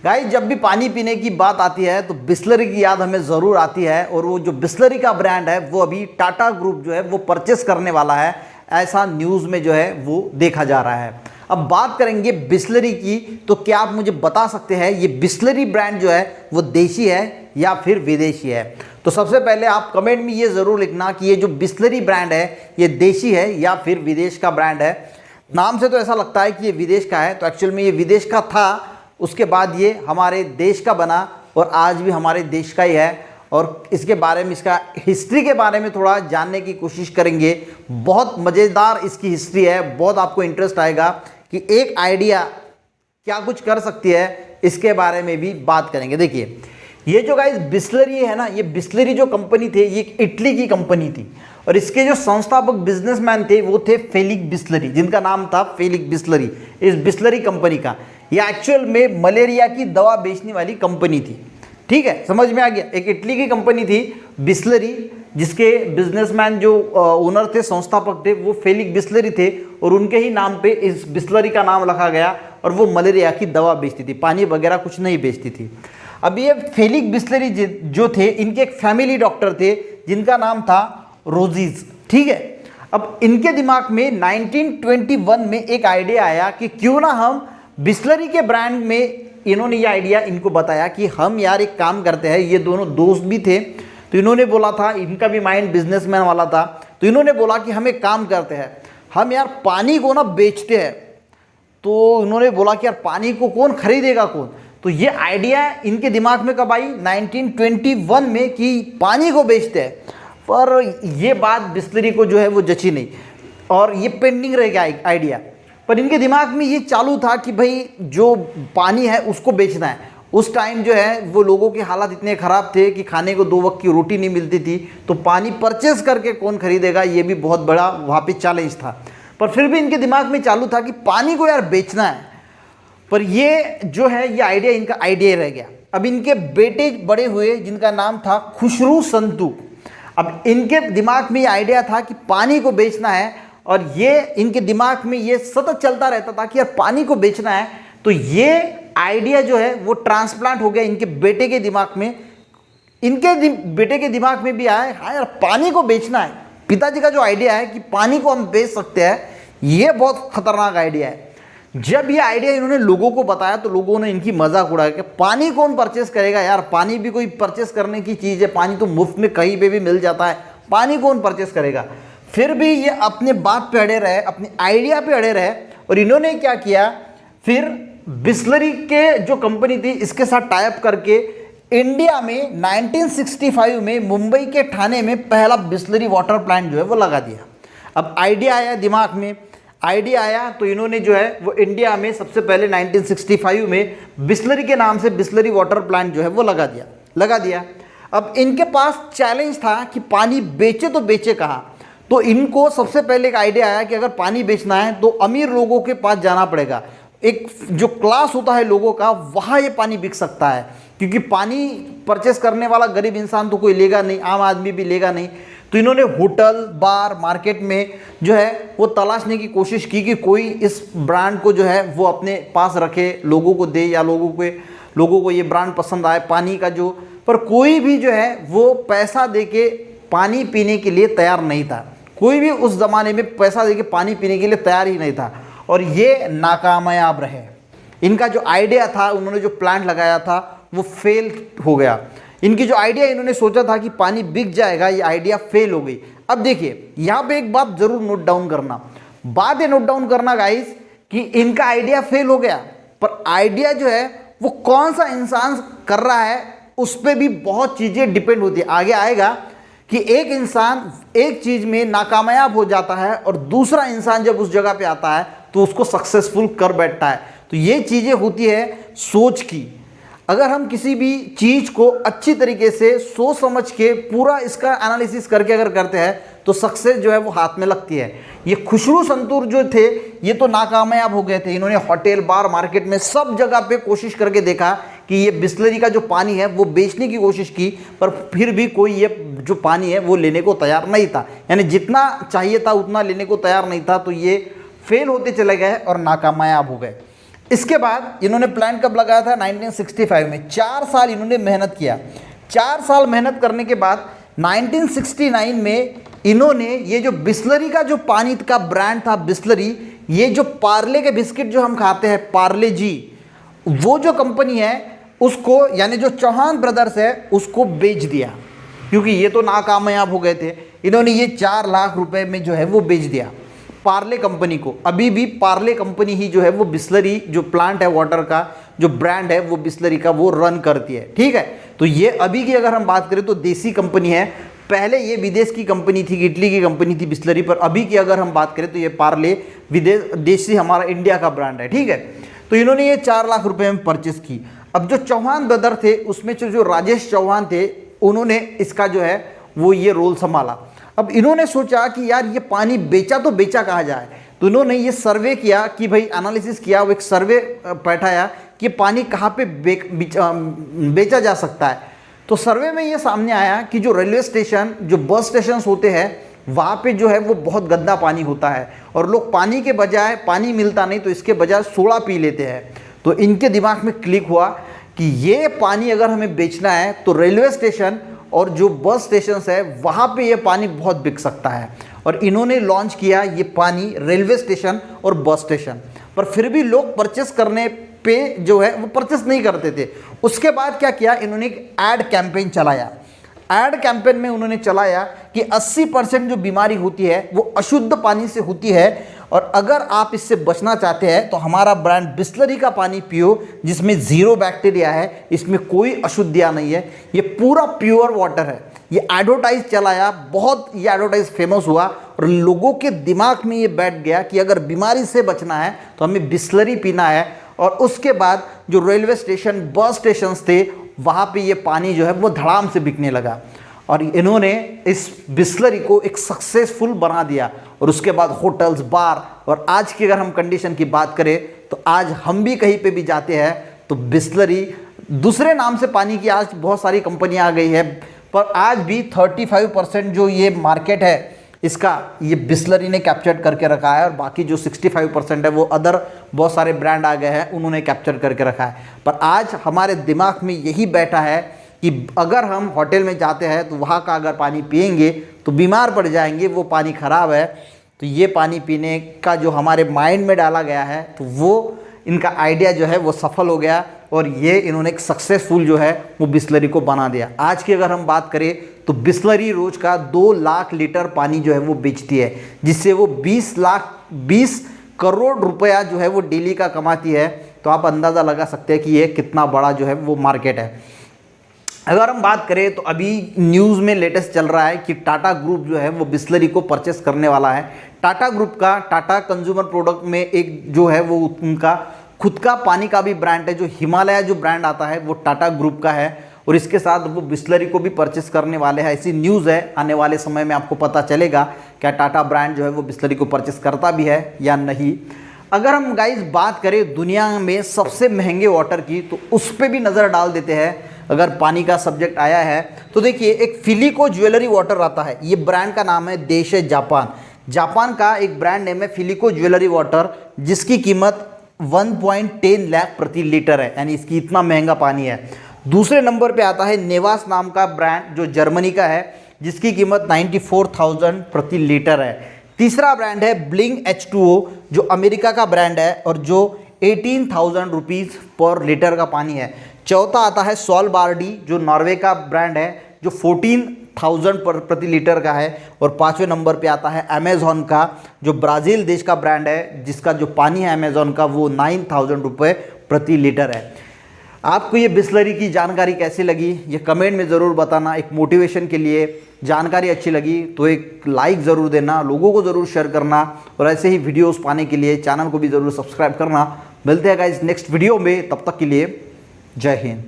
Guys जब भी पानी पीने की बात आती है तो बिस्लरी की याद हमें ज़रूर आती है, और वो जो बिस्लरी का ब्रांड है वो अभी टाटा ग्रुप जो है वो परचेस करने वाला है, ऐसा न्यूज़ में जो है वो देखा जा रहा है। अब बात करेंगे बिस्लरी की, तो क्या आप मुझे बता सकते हैं ये बिस्लरी ब्रांड जो है वो देशी है या फिर विदेशी है? तो सबसे पहले आप कमेंट में ये ज़रूर लिखना कि ये जो बिस्लरी ब्रांड है ये देशी है या फिर विदेश का ब्रांड है। नाम से तो ऐसा लगता है कि ये विदेश का है, तो एक्चुअल में ये विदेश का था, उसके बाद ये हमारे देश का बना और आज भी हमारे देश का ही है। और इसके बारे में, इसका हिस्ट्री के बारे में थोड़ा जानने की कोशिश करेंगे। बहुत मज़ेदार इसकी हिस्ट्री है, बहुत आपको इंटरेस्ट आएगा कि एक आइडिया क्या कुछ कर सकती है, इसके बारे में भी बात करेंगे। देखिए ये जो गाइस बिस्लरी है ना, ये बिस्लरी जो कंपनी थी ये इटली की कंपनी थी, और इसके जो संस्थापक बिजनेसमैन थे वो थे फेलिक बिस्लरी, जिनका नाम था फेलिक बिस्लरी। इस बिस्लरी कंपनी का यह एक्चुअल में मलेरिया की दवा बेचने वाली कंपनी थी। ठीक है, समझ में आ गया। एक इटली की कंपनी थी बिस्लरी, जिसके बिजनेसमैन जो ओनर थे, संस्थापक थे, वो फेलिक बिस्लरी थे, और उनके ही नाम पे इस बिस्लरी का नाम रखा गया। और वो मलेरिया की दवा बेचती थी, पानी वगैरह कुछ नहीं बेचती थी। अब ये फेलिक बिस्लरी जो थे, इनके एक फैमिली डॉक्टर थे जिनका नाम था रोजीज। ठीक है, अब इनके दिमाग में 1921 में एक आइडिया आया कि क्यों ना हम बिस्लरी के ब्रांड में, इन्होंने ये आइडिया इनको बताया कि हम यार एक काम करते हैं। ये दोनों दोस्त भी थे, तो इन्होंने बोला था, इनका भी माइंड बिजनेसमैन वाला था, तो इन्होंने बोला कि हम एक काम करते हैं, हम यार पानी को ना बेचते हैं। तो इन्होंने बोला कि यार पानी को कौन खरीदेगा, कौन? तो ये आइडिया इनके दिमाग में कब आई? 1921 में, कि पानी को बेचते हैं। पर ये बात बिस्लरी को जो है वो जची नहीं, और ये पेंडिंग रह गया आइडिया। पर इनके दिमाग में ये चालू था कि भाई जो पानी है उसको बेचना है। उस टाइम जो है वो लोगों के हालात इतने ख़राब थे कि खाने को 2 वक्त की रोटी नहीं मिलती थी, तो पानी परचेज करके कौन खरीदेगा, ये भी बहुत बड़ा वहाँ पे चैलेंज था। पर फिर भी इनके दिमाग में चालू था कि पानी को यार बेचना है। पर ये जो है ये आइडिया इनका आइडिया रह गया। अब इनके बेटे बड़े हुए जिनका नाम था खुसरू संतू। अब इनके दिमाग में ये आइडिया था कि पानी को बेचना है, और ये इनके दिमाग में ये सतत चलता रहता था कि यार पानी को बेचना है। तो ये आइडिया जो है वो ट्रांसप्लांट हो गया इनके बेटे के दिमाग में। इनके बेटे के दिमाग में भी आया, हाँ यार पानी को बेचना है। पिताजी का जो आइडिया है कि पानी को हम बेच सकते हैं, ये बहुत खतरनाक आइडिया है। जब ये आइडिया इन्होंने लोगों को बताया तो लोगों ने इनकी मजाक उड़ाया कि पानी कौन परचेस करेगा यार, पानी भी कोई परचेस करने की चीज़ है, पानी तो मुफ्त में कहीं पे भी मिल जाता है, पानी कौन परचेस करेगा। फिर भी ये अपने बात पे अड़े रहे, अपने आइडिया पे अड़े रहे, और इन्होंने क्या किया, फिर बिस्लरी के जो कंपनी थी इसके साथ टाइप करके इंडिया में 1965 में मुंबई के ठाणे में पहला बिस्लरी वाटर प्लांट जो है वो लगा दिया। अब आइडिया आया दिमाग में, आइडिया आया तो इन्होंने जो है वो इंडिया में सबसे पहले 1965 में बिस्लरी के नाम से बिस्लरी वाटर प्लांट जो है वो लगा दिया। अब इनके पास चैलेंज था कि पानी बेचे तो बेचे कहाँ। तो इनको सबसे पहले एक आइडिया आया कि अगर पानी बेचना है तो अमीर लोगों के पास जाना पड़ेगा। एक जो क्लास होता है लोगों का, वहाँ ये पानी बिक सकता है, क्योंकि पानी परचेस करने वाला गरीब इंसान तो कोई लेगा नहीं, आम आदमी भी लेगा नहीं। तो इन्होंने होटल, बार, मार्केट में जो है वो तलाशने की कोशिश की कि कोई इस ब्रांड को जो है वो अपने पास रखे, लोगों को दे, या लोगों को ये ब्रांड पसंद आए पानी का जो। पर कोई भी जो है वो पैसा दे के पानी पीने के लिए तैयार नहीं था। कोई भी उस ज़माने में पैसा देके पानी पीने के लिए तैयार ही नहीं था, और ये नाकामयाब रहे। इनका जो आइडिया था, उन्होंने जो प्लांट लगाया था वो फेल हो गया। इनकी जो आइडिया इन्होंने सोचा था कि पानी बिक जाएगा, ये आइडिया फेल हो गई। अब देखिए यहाँ पे एक बात ज़रूर नोट डाउन करना, बात ये नोट डाउन करना गाइस, कि इनका आइडिया फेल हो गया, पर आइडिया जो है वो कौन सा इंसान कर रहा है उस पर भी बहुत चीज़ें डिपेंड होती है। आगे आएगा कि एक इंसान एक चीज़ में नाकामयाब हो जाता है और दूसरा इंसान जब उस जगह पे आता है तो उसको सक्सेसफुल कर बैठता है। तो ये चीज़ें होती है सोच की। अगर हम किसी भी चीज़ को अच्छी तरीके से सोच समझ के पूरा इसका एनालिसिस करके अगर करते हैं तो सक्सेस जो है वो हाथ में लगती है। ये खुसरू संतूर जो थे ये तो नाकामयाब हो गए थे। इन्होंने होटल, बार, मार्केट में सब जगह पे कोशिश करके देखा कि ये बिस्लरी का जो पानी है वो बेचने की कोशिश की, पर फिर भी कोई ये जो पानी है वो लेने को तैयार नहीं था, यानी जितना चाहिए था उतना लेने को तैयार नहीं था। तो ये फेल होते चले गए और नाकामयाब हो गए। इसके बाद इन्होंने प्लांट कब लगाया था? 1965 में। 4 साल इन्होंने मेहनत किया। 4 साल मेहनत करने के बाद 1969 में इन्होंने ये जो बिस्लरी का जो पानी का ब्रांड था बिस्लरी, ये जो पार्ले के बिस्किट जो हम खाते हैं पार्ले जी, वो जो कंपनी है उसको, यानी जो चौहान ब्रदर्स है उसको बेच दिया, क्योंकि ये तो नाकामयाब हो गए थे। इन्होंने ये 4 लाख रुपए में जो है वो बेच दिया पार्ले कंपनी को। अभी भी पार्ले कंपनी ही जो है वो बिस्लरी जो प्लांट है वाटर का जो ब्रांड है वो बिस्लरी का वो रन करती है, ठीक है। तो ये अभी की अगर हम बात करें तो देसी कंपनी है। पहले ये विदेश की कंपनी थी, इटली की कंपनी थी बिस्लरी, पर अभी की अगर हम बात करें तो ये पार्ले देसी हमारा इंडिया का ब्रांड है, ठीक है। तो इन्होंने ये 4 लाख रुपए में परचेस की। अब जो चौहान ब्रदर थे उसमें जो राजेश चौहान थे उन्होंने इसका जो है वो ये रोल संभाला। अब इन्होंने सोचा कि यार ये पानी बेचा तो बेचा कहाँ जाए, तो इन्होंने ये सर्वे किया कि भाई एनालिसिस किया, वो एक सर्वे बैठाया कि पानी कहाँ पे बेचा जा सकता है। तो सर्वे में ये सामने आया कि जो रेलवे स्टेशन, जो बस स्टेशन होते हैं, वहाँ पे जो है वो बहुत गंदा पानी होता है और लोग पानी के बजाय, पानी मिलता नहीं तो इसके बजाय सोडा पी लेते हैं। तो इनके दिमाग में क्लिक हुआ कि ये पानी अगर हमें बेचना है तो रेलवे स्टेशन और जो बस स्टेशन है वहाँ पे ये पानी बहुत बिक सकता है। और इन्होंने लॉन्च किया ये पानी रेलवे स्टेशन और बस स्टेशन पर। फिर भी लोग परचेस करने पे जो है वो परचेस नहीं करते थे। उसके बाद क्या किया, इन्होंने एक एड कैंपेन चलाया। एड कैंपेन में उन्होंने चलाया कि 80% जो बीमारी होती है वो अशुद्ध पानी से होती है, और अगर आप इससे बचना चाहते हैं तो हमारा ब्रांड बिस्लरी का पानी पियो, जिसमें 0 बैक्टीरिया है, इसमें कोई अशुद्धियाँ नहीं है, ये पूरा प्योर वाटर है। ये एडवर्टाइज चलाया, बहुत ये एडवर्टाइज फेमस हुआ और लोगों के दिमाग में ये बैठ गया कि अगर बीमारी से बचना है तो हमें बिस्लरी पीना है। और उसके बाद जो रेलवे स्टेशन, बस स्टेशन थे, वहाँ पे ये पानी जो है वो धड़ाम से बिकने लगा और इन्होंने इस बिस्लरी को एक सक्सेसफुल बना दिया। और उसके बाद होटल्स, बार, और आज की अगर हम कंडीशन की बात करें तो आज हम भी कहीं पे भी जाते हैं तो बिस्लरी, दूसरे नाम से पानी की आज बहुत सारी कंपनियां आ गई है, पर आज भी 35% जो ये मार्केट है इसका ये बिस्लरी ने कैप्चर करके रखा है, और बाकी जो 65% है वो अदर बहुत सारे ब्रांड आ गए हैं उन्होंने कैप्चर करके रखा है। पर आज हमारे दिमाग में यही बैठा है कि अगर हम होटल में जाते हैं तो वहाँ का अगर पानी पिएंगे तो बीमार पड़ जाएंगे, वो पानी ख़राब है। तो ये पानी पीने का जो हमारे माइंड में डाला गया है तो वो इनका आइडिया जो है वो सफल हो गया और ये इन्होंने एक सक्सेसफुल जो है वो बिस्लरी को बना दिया। आज की अगर हम बात करें तो बिस्लरी रोज़ का 2 लाख लीटर पानी जो है वो बेचती है, जिससे वो 20 करोड़ रुपया जो है वो डेली का कमाती है। तो आप अंदाज़ा लगा सकते हैं कि ये कितना बड़ा जो है वो मार्केट है। अगर हम बात करें तो अभी न्यूज़ में लेटेस्ट चल रहा है कि टाटा ग्रुप जो है वो बिस्लरी को परचेस करने वाला है। टाटा ग्रुप का टाटा कंज्यूमर प्रोडक्ट में एक जो है वो उनका खुद का पानी का भी ब्रांड है, जो हिमालय जो ब्रांड आता है वो टाटा ग्रुप का है, और इसके साथ वो बिस्लरी को भी परचेस करने वाले हैं। ऐसी न्यूज़ है, आने वाले समय में आपको पता चलेगा क्या टाटा ब्रांड जो है वो बिस्लरी को परचेस करता भी है या नहीं। अगर हम गाइस बात करें दुनिया में सबसे महंगे वाटर की तो उस पर भी नज़र डाल देते हैं। अगर पानी का सब्जेक्ट आया है तो देखिए एक फिलिको ज्वेलरी वाटर आता है, ये ब्रांड का नाम है, देश है जापान। जापान का एक ब्रांड नेम है फिलिको ज्वेलरी वाटर, जिसकी कीमत 1.10 लाख प्रति लीटर है, यानी इसकी इतना महंगा पानी है। दूसरे नंबर पे आता है नेवास नाम का ब्रांड जो जर्मनी का है, जिसकी कीमत 94,000 प्रति लीटर है। तीसरा ब्रांड है ब्लिंग H2O जो अमेरिका का ब्रांड है और जो 18,000 रुपीज़ पर लीटर का पानी है। चौथा आता है सॉलबार्डी जो नॉर्वे का ब्रांड है जो 14,000 प्रति लीटर का है। और पाँचवें नंबर पे आता है अमेज़ॉन का जो ब्राज़ील देश का ब्रांड है, जिसका जो पानी है अमेज़ॉन का वो 9,000 रुपये प्रति लीटर है। आपको ये बिस्लरी की जानकारी कैसी लगी ये कमेंट में ज़रूर बताना। एक मोटिवेशन के लिए जानकारी अच्छी लगी तो एक लाइक ज़रूर देना, लोगों को ज़रूर शेयर करना, और ऐसे ही वीडियोस पाने के लिए चैनल को भी ज़रूर सब्सक्राइब करना। मिलते हैं गाइस नेक्स्ट वीडियो में, तब तक के लिए जय हिंद।